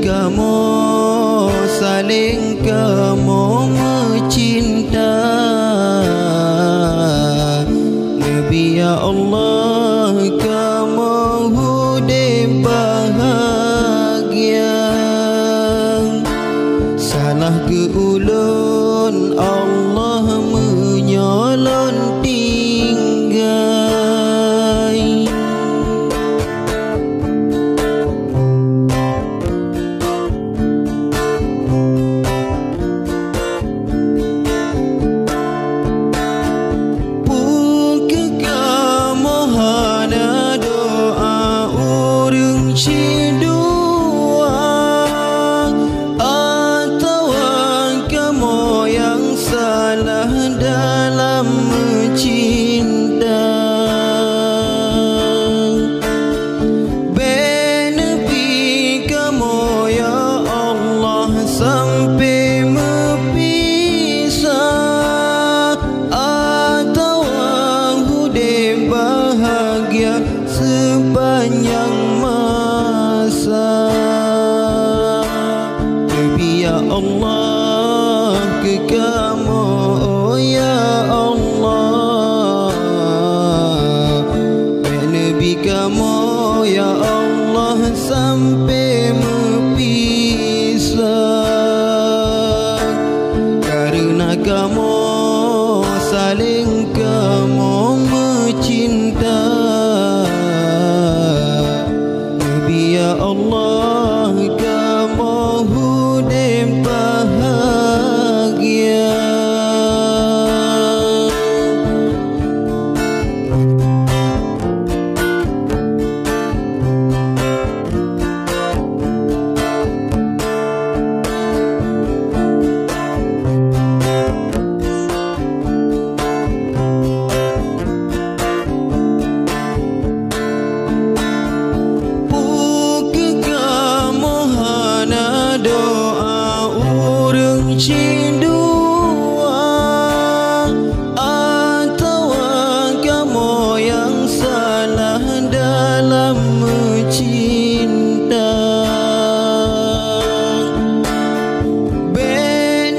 kamu saling kamu mencinta. Nabi ya Allah kamu hidup bahagia. Salah ke ulun Allah menyolong tinggal. Dalam mencinta Nabi kamu ya Allah sampai mepisah, atau hidup bahagia sepanjang masa. Nabi ya Allah ke kamu ya Allah, Nabi kamu ya Allah sampai mepisah. Karena kamu saling kamu mencinta. Nabi ya Allah kamu hidup bahagia. Cindua atau kamu yang salah dalam mencinta.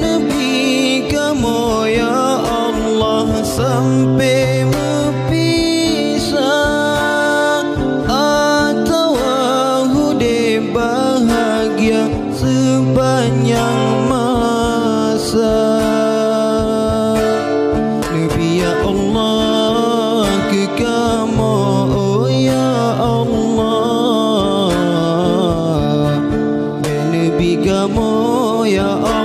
Nabi kamu ya Allah sampai mepisah, atau hidup bahagia sepanjang Nabi ya Allah ke kamu ya Allah, Nabi kamu ya Allah.